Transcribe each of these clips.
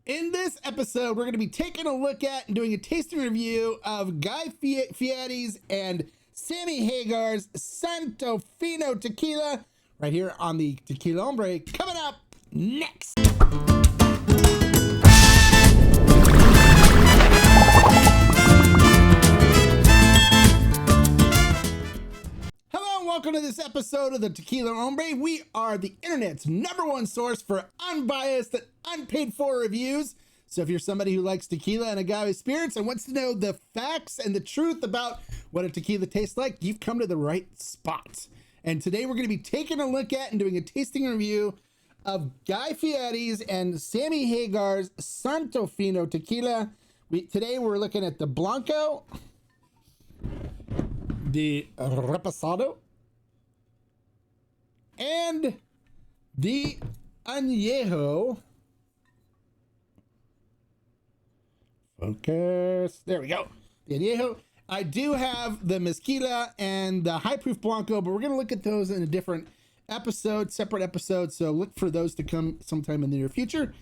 In this episode, we're going to be taking a look at and doing a tasting review of Guy Fieri's and Sammy Hagar's Santo Fino Tequila right here on the Tequila Hombre. Coming up next. Hello and welcome to this episode of the Tequila Hombre. We are the internet's #1 source for unbiased and unpaid for reviews. So if you're somebody who likes tequila and agave spirits and wants to know the facts and the truth about what a tequila tastes like, you've come to the right spot. And today we're going to be taking a look at and doing a tasting review of Guy Fieri's and Sammy Hagar's Santo Fino Tequila. Today we're looking at the Blanco, the Reposado, and the Anejo. Focus. There we go. The Anejo. I do have the Mezquila and the High Proof Blanco, but we're going to look at those in a different episode, separate episode. So look for those to come sometime in the near future.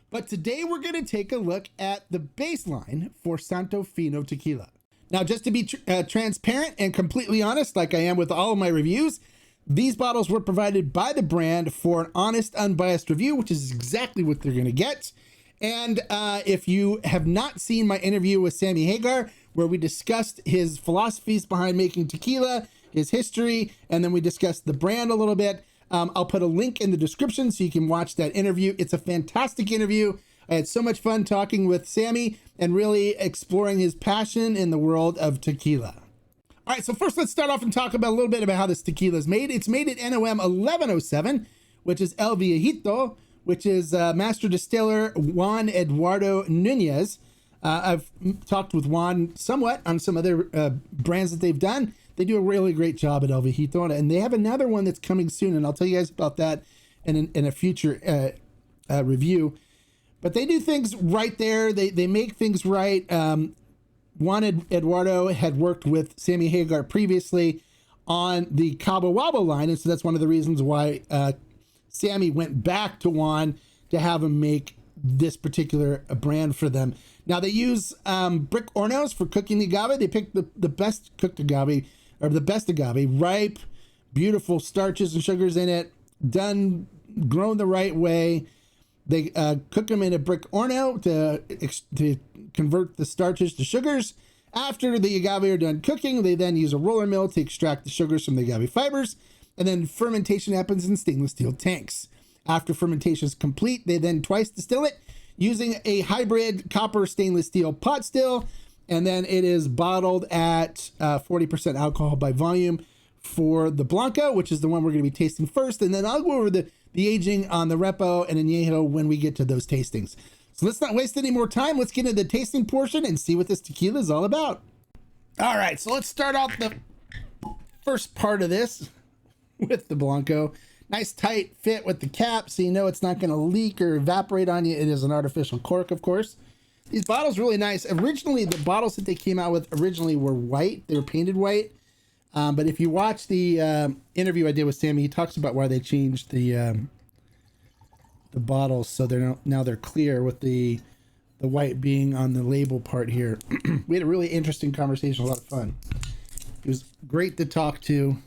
But today we're going to take a look at the baseline for Santo Fino Tequila. Now, just to be transparent and completely honest, like I am with all of my reviews, these bottles were provided by the brand for an honest, unbiased review, which is exactly what they're going to get. And if you have not seen my interview with Sammy Hagar, where we discussed his philosophies behind making tequila, his history, and then we discussed the brand a little bit, I'll put a link in the description so you can watch that interview. It's a fantastic interview. I had so much fun talking with Sammy and really exploring his passion in the world of tequila. All right, so first let's start off and talk about a little bit about how this tequila is made. It's made at NOM 1107, which is El Viejito, which is master distiller Juan Eduardo Nunez. I've talked with Juan somewhat on some other brands that they've done. They do a really great job at El Viejito, and they have another one that's coming soon, and I'll tell you guys about that in a future review. But they do things right there. They make things right. Juan Eduardo had worked with Sammy Hagar previously on the Cabo Wabo line, and so that's one of the reasons why Sammy went back to Juan to have him make this particular brand for them. Now they use brick hornos for cooking the agave. They picked the best cooked agave, or the best agave, ripe, beautiful starches and sugars in it, grown the right way. They cook them in a brick horno to convert the starches to sugars. After the agave are done cooking, they then use a roller mill to extract the sugars from the agave fibers. And then fermentation happens in stainless steel tanks. After fermentation is complete, they then twice distill it using a hybrid copper stainless steel pot still. And then it is bottled at 40% alcohol by volume for the Blanco, which is the one we're going to be tasting first. And then I'll go over the aging on the Repo and Anejo when we get to those tastings. So let's not waste any more time. Let's get into the tasting portion and see what this tequila is all about. All right, so let's start off the first part of this with the Blanco. Nice tight fit with the cap, so you know it's not going to leak or evaporate on you. It is an artificial cork, of course. These bottles really nice. Originally, the bottles that they came out with originally were white. They were painted white. But if you watch the interview I did with Sammy, he talks about why they changed the bottles so now they're clear, with the white being on the label part here. We had a really interesting conversation, a lot of fun. He was great to talk to.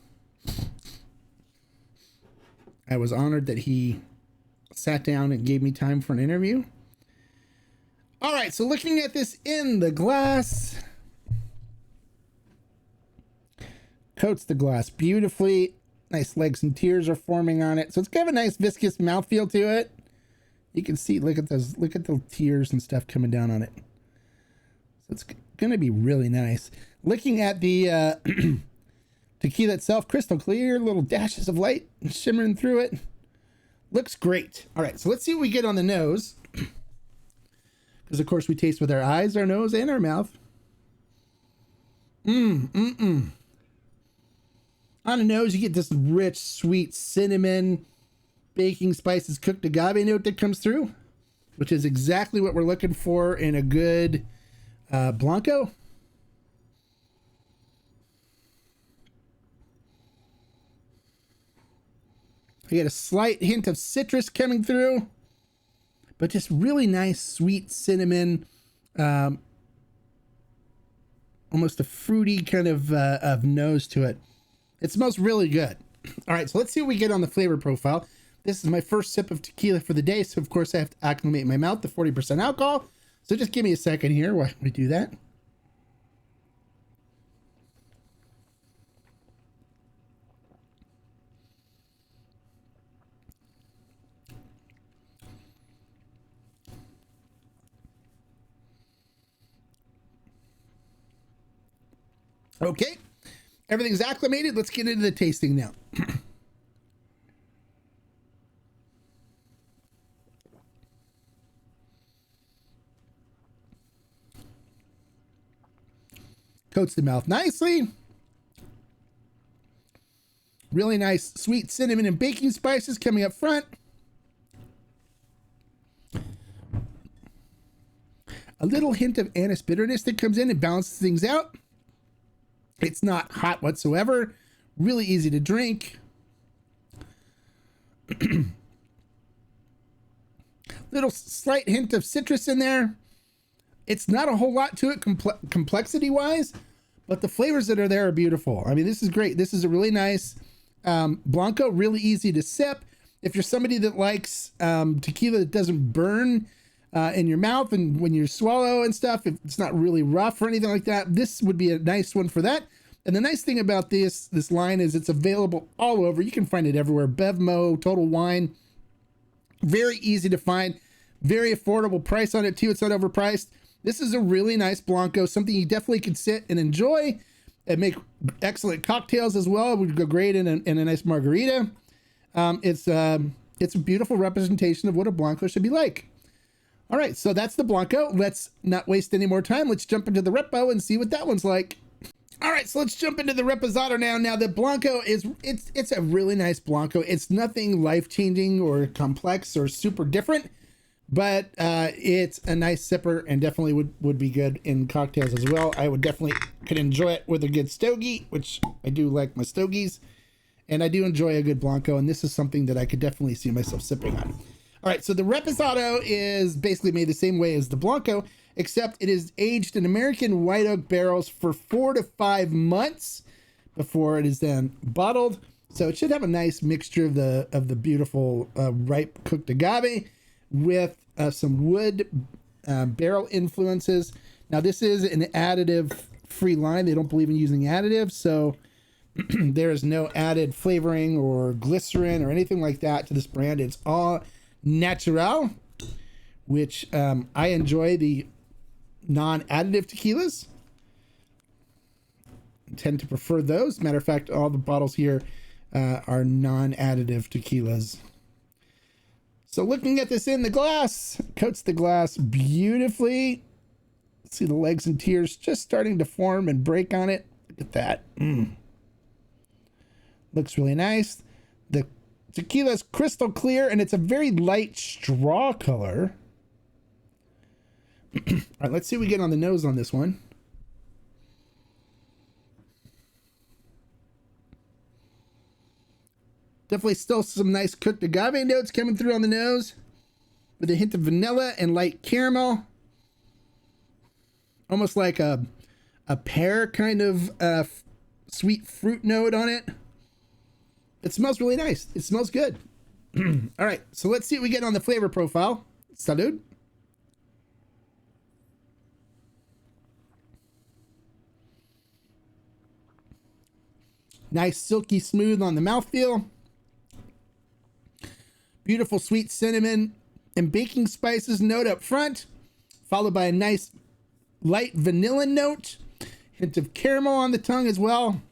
I was honored that he sat down and gave me time for an interview. All right, so looking at this in the glass, coats the glass beautifully. Nice legs and tears are forming on it. So it's got a nice viscous mouthfeel to it. You can see, look at the tears and stuff coming down on it. So it's going to be really nice. Looking at the tequila itself, crystal clear, little dashes of light shimmering through it. Looks great. All right, so let's see what we get on the nose. Because, of course, we taste with our eyes, our nose, and our mouth. On the nose, you get this rich, sweet cinnamon, baking spices, cooked agave note that comes through, which is exactly what we're looking for in a good Blanco. You get a slight hint of citrus coming through, but just really nice, sweet cinnamon, almost a fruity kind of nose to it. It smells really good. All right, so let's see what we get on the flavor profile. This is my first sip of tequila for the day, so of course I have to acclimate my mouth to 40% alcohol. So just give me a second here while we do that. Okay, everything's acclimated. Let's get into the tasting now. Coats the mouth nicely. Really nice sweet cinnamon and baking spices coming up front. A little hint of anise bitterness that comes in and balances things out. It's not hot whatsoever. Really easy to drink. Little slight hint of citrus in there. It's not a whole lot to it complexity wise, but the flavors that are there are beautiful. I mean, this is great. This is a really nice Blanco, really easy to sip. If you're somebody that likes tequila that doesn't burn in your mouth and when you swallow and stuff, if it's not really rough or anything like that, this would be a nice one for that. And the nice thing about this line is it's available all over. You can find it everywhere. Bevmo, Total Wine, very easy to find, very affordable price on it too. It's not overpriced. This is a really nice Blanco, something you definitely could sit and enjoy and make excellent cocktails as well. It would go great in a nice margarita. It's a beautiful representation of what a Blanco should be like. All right, so that's the Blanco. Let's not waste any more time. Let's jump into the Repo and see what that one's like. All right, so let's jump into the Reposado now. Now the Blanco it's a really nice Blanco. It's nothing life-changing or complex or super different, but it's a nice sipper and definitely would be good in cocktails as well. I could enjoy it with a good stogie, which I do like my stogies, and I do enjoy a good Blanco, and this is something that I could definitely see myself sipping on. All right, so the Reposado is basically made the same way as the Blanco, except it is aged in American white oak barrels for 4 to 5 months before it is then bottled. So it should have a nice mixture of the beautiful ripe cooked agave with some wood barrel influences. Now this is an additive-free line. They don't believe in using additives, so there is no added flavoring or glycerin or anything like that to this brand. It's all natural, which I enjoy the non-additive tequilas. I tend to prefer those. Matter of fact, all the bottles here are non-additive tequilas. So looking at this in the glass, coats the glass beautifully. See the legs and tiers just starting to form and break on it. Look at that. Looks really nice. The tequila is crystal clear and it's a very light straw color. All right, let's see what we get on the nose on this one. Definitely still some nice cooked agave notes coming through on the nose with a hint of vanilla and light caramel. Almost like a pear kind of sweet fruit note on it. It smells really nice. It smells good. All right, so let's see what we get on the flavor profile. Salud. Nice, silky smooth on the mouthfeel. Beautiful sweet cinnamon and baking spices note up front, followed by a nice light vanilla note, hint of caramel on the tongue as well.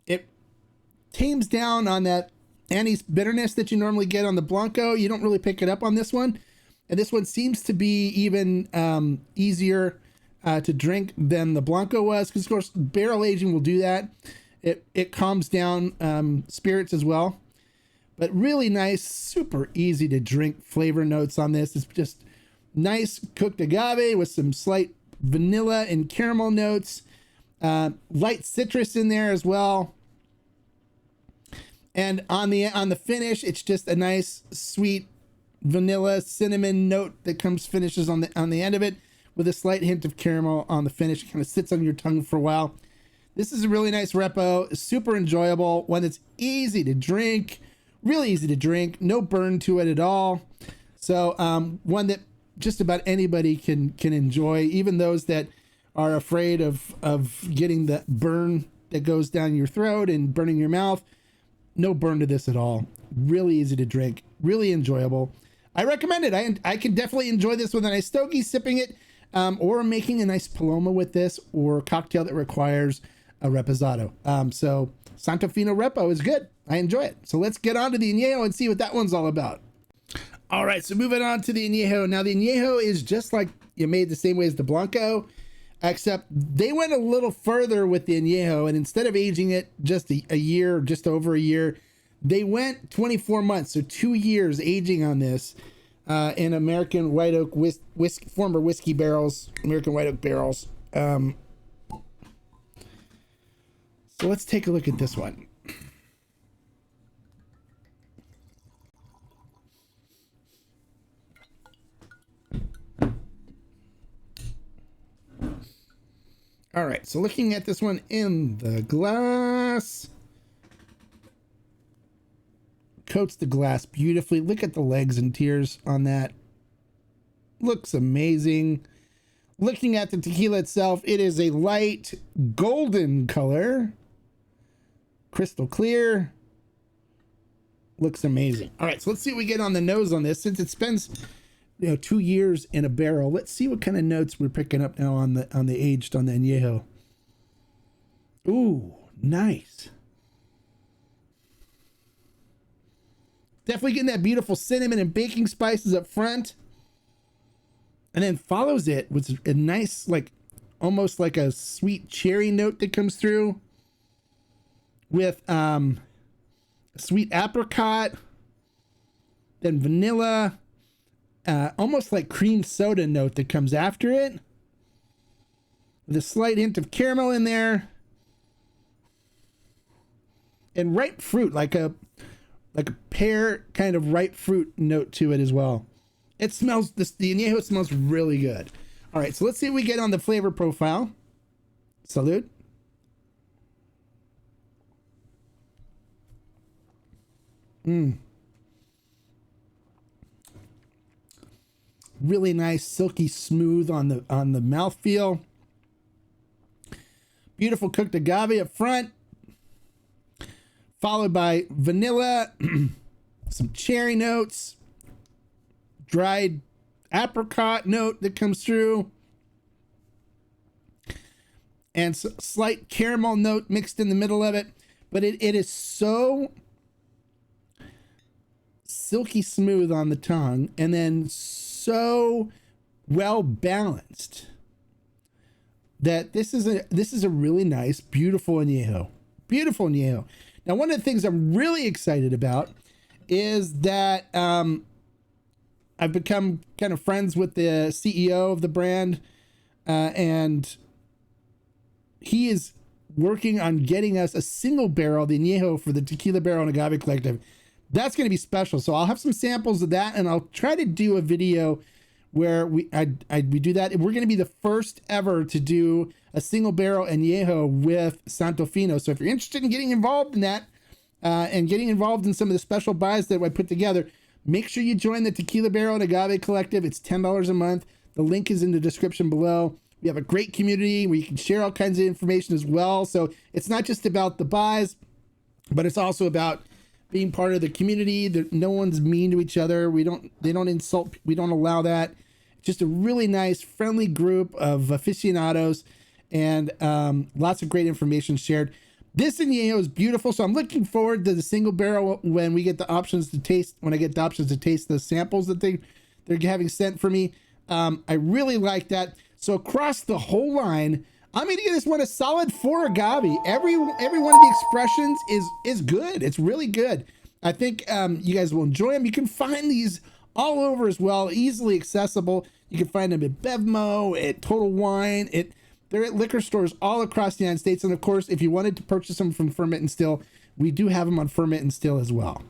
It tames down on that anise bitterness that you normally get on the Blanco. You don't really pick it up on this one. And this one seems to be even easier to drink than the Blanco was, because of course barrel aging will do that. It calms down spirits as well. But really nice, super easy to drink flavor notes on this. It's just nice cooked agave with some slight vanilla and caramel notes. Light citrus in there as well. And on the finish, it's just a nice, sweet, vanilla cinnamon note that finishes on the end of it, with a slight hint of caramel on the finish. It kind of sits on your tongue for a while. This is a really nice repo, super enjoyable, one that's easy to drink, really easy to drink, no burn to it at all. So one that just about anybody can enjoy, even those that are afraid of getting the burn that goes down your throat and burning your mouth. No burn to this at all. Really easy to drink, really enjoyable. I recommend it. I can definitely enjoy this with a nice stogie, sipping it, or making a nice Paloma with this, or a cocktail that requires a reposado. So Santo Fino Repo is good. I enjoy it. So let's get on to the Anejo and see what that one's all about. All right, so moving on to the Anejo. Now the Anejo is just like you made the same way as the Blanco, except they went a little further with the Anejo, and instead of aging it just a year, just over a year, they went 24 months, so 2 years aging on this in American White Oak former whiskey barrels, American White Oak barrels. So let's take a look at this one. All right, so looking at this one in the glass, coats the glass beautifully. Look at the legs and tears on that. Looks amazing. Looking at the tequila itself, it is a light golden color, crystal clear. Looks amazing. All right, so let's see what we get on the nose on this. Since it spends 2 years in a barrel, let's see what kind of notes we're picking up now on the aged on the Anejo. Ooh, nice. Definitely getting that beautiful cinnamon and baking spices up front, and then follows it with a nice, like almost like a sweet cherry note that comes through with sweet apricot, then vanilla, almost like cream soda note that comes after it, with a slight hint of caramel in there, and ripe fruit, like a pear kind of ripe fruit note to it as well. It smells, the Anejo smells really good. All right, so let's see what we get on the flavor profile. Salud. Really nice, silky smooth on the mouthfeel. Beautiful cooked agave up front, followed by vanilla, some cherry notes, dried apricot note that comes through, and slight caramel note mixed in the middle of it. But it is so silky smooth on the tongue, and then so well balanced that this is a really nice, beautiful Anejo. Beautiful Anejo. Now, one of the things I'm really excited about is that I've become kind of friends with the CEO of the brand, and he is working on getting us a single barrel, the Anejo, for the Tequila Barrel and Agave Collective. That's going to be special. So I'll have some samples of that, and I'll try to do a video where we do that. We're going to be the first ever to do a single barrel Anejo with Santo Fino. So if you're interested in getting involved in that, and getting involved in some of the special buys that I put together, make sure you join the Tequila Barrel and Agave Collective. It's $10 a month. The link is in the description below. We have a great community where you can share all kinds of information as well. So it's not just about the buys, but it's also about being part of the community. That no one's mean to each other. They don't insult. We don't allow that. Just a really nice, friendly group of aficionados, and lots of great information shared. This Anejo is beautiful, so I'm looking forward to the single barrel when we get the options to taste. When I get the options to taste the samples that they're having sent for me, I really like that. So across the whole line, I'm going to give this one a solid 4 agave. Every one of the expressions is good. It's really good. I think you guys will enjoy them. You can find these all over as well, easily accessible. You can find them at Bevmo, at Total Wine. They're at liquor stores all across the United States. And of course, if you wanted to purchase them from Ferment and Still, we do have them on Ferment and Still as well.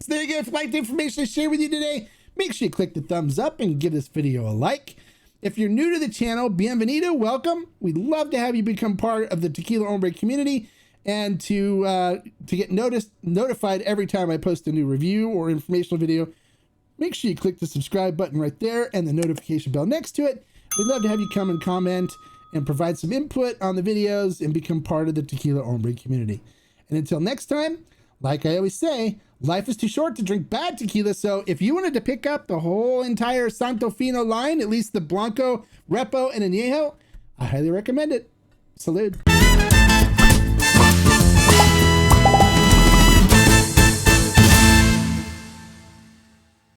So there you go. If you liked the information I shared with you today, make sure you click the thumbs up and give this video a like. If you're new to the channel, bienvenido, welcome. We'd love to have you become part of the Tequila Hombre community and to get notified every time I post a new review or informational video. Make sure you click the subscribe button right there and the notification bell next to it. We'd love to have you come and comment and provide some input on the videos and become part of the Tequila Hombre community. And until next time, like I always say, life is too short to drink bad tequila. So if you wanted to pick up the whole entire Santo Fino line, at least the Blanco, Repo, and Anejo, I highly recommend it. Salud.